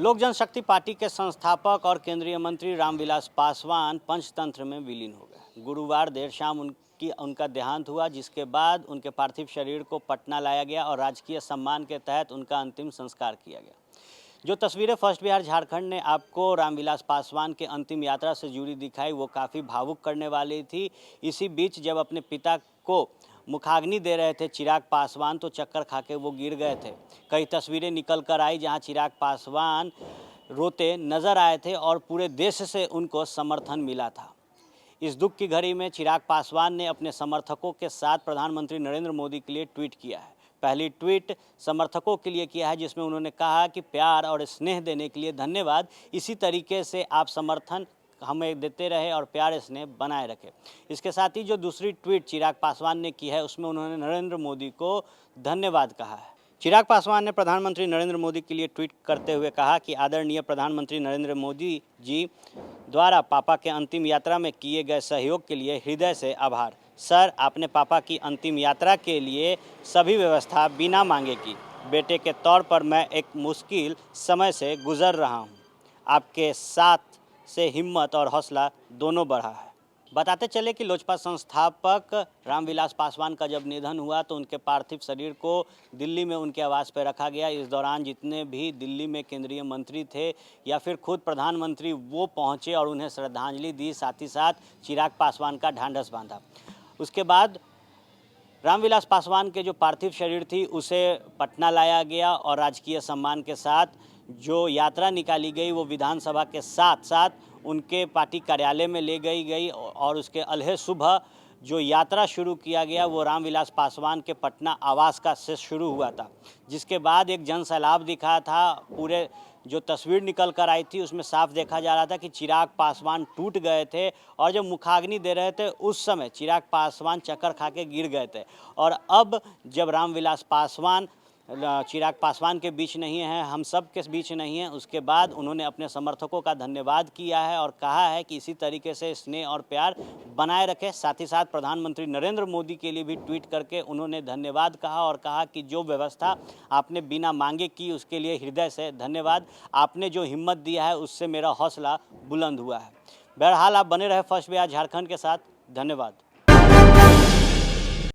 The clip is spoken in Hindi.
लोक जनशक्ति पार्टी के संस्थापक और केंद्रीय मंत्री रामविलास पासवान पंचतंत्र में विलीन हो गए। गुरुवार देर शाम उनका देहांत हुआ, जिसके बाद उनके पार्थिव शरीर को पटना लाया गया और राजकीय सम्मान के तहत उनका अंतिम संस्कार किया गया। जो तस्वीरें फर्स्ट बिहार झारखंड ने आपको रामविलास पासवान के अंतिम यात्रा से जुड़ी दिखाई, वो काफ़ी भावुक करने वाली थी। इसी बीच जब अपने पिता को मुखाग्नि दे रहे थे चिराग पासवान, तो चक्कर खा के वो गिर गए थे। कई तस्वीरें निकल कर आई जहां चिराग पासवान रोते नजर आए थे और पूरे देश से उनको समर्थन मिला था। इस दुख की घड़ी में चिराग पासवान ने अपने समर्थकों के साथ प्रधानमंत्री नरेंद्र मोदी के लिए ट्वीट किया है। पहली ट्वीट समर्थकों के लिए किया है, जिसमें उन्होंने कहा कि प्यार और स्नेह देने के लिए धन्यवाद। इसी तरीके से आप समर्थन हमें देते रहे और प्यार स्नेह बनाए रखें। इसके साथ ही जो दूसरी ट्वीट चिराग पासवान ने की है, उसमें उन्होंने नरेंद्र मोदी को धन्यवाद कहा है। चिराग पासवान ने प्रधानमंत्री नरेंद्र मोदी के लिए ट्वीट करते हुए कहा कि आदरणीय प्रधानमंत्री नरेंद्र मोदी जी द्वारा पापा के अंतिम यात्रा में किए गए सहयोग के लिए हृदय से आभार। सर, आपने पापा की अंतिम यात्रा के लिए सभी व्यवस्था बिना मांगे की। बेटे के तौर पर मैं एक मुश्किल समय से गुजर रहा हूँ। आपके साथ से हिम्मत और हौसला दोनों बढ़ा है। बताते चले कि लोजपा संस्थापक रामविलास पासवान का जब निधन हुआ तो उनके पार्थिव शरीर को दिल्ली में उनके आवास पर रखा गया। इस दौरान जितने भी दिल्ली में केंद्रीय मंत्री थे या फिर खुद प्रधानमंत्री, वो पहुंचे और उन्हें श्रद्धांजलि दी, साथ ही साथ चिराग पासवान का ढांढस बांधा। उसके बाद रामविलास पासवान के जो पार्थिव शरीर थी उसे पटना लाया गया और राजकीय सम्मान के साथ जो यात्रा निकाली गई वो विधानसभा के साथ साथ उनके पार्टी कार्यालय में ले गई और उसके अलहे सुबह जो यात्रा शुरू किया गया वो रामविलास पासवान के पटना आवास का से शुरू हुआ था, जिसके बाद एक जन सैलाब दिखा था। पूरे जो तस्वीर निकल कर आई थी उसमें साफ देखा जा रहा था कि चिराग पासवान टूट गए थे और जब मुखाग्नि दे रहे थे उस समय चिराग पासवान चक्कर खा के गिर गए थे। और अब जब रामविलास पासवान चिराग पासवान के बीच नहीं है, हम सब के बीच नहीं है, उसके बाद उन्होंने अपने समर्थकों का धन्यवाद किया है और कहा है कि इसी तरीके से स्नेह और प्यार बनाए रखें। साथ ही साथ प्रधानमंत्री नरेंद्र मोदी के लिए भी ट्वीट करके उन्होंने धन्यवाद कहा और कहा कि जो व्यवस्था आपने बिना मांगे की उसके लिए हृदय से धन्यवाद। आपने जो हिम्मत दिया है उससे मेरा हौसला बुलंद हुआ है। बहरहाल आप बने रहे फर्स्ट बिहार झारखंड के साथ। धन्यवाद।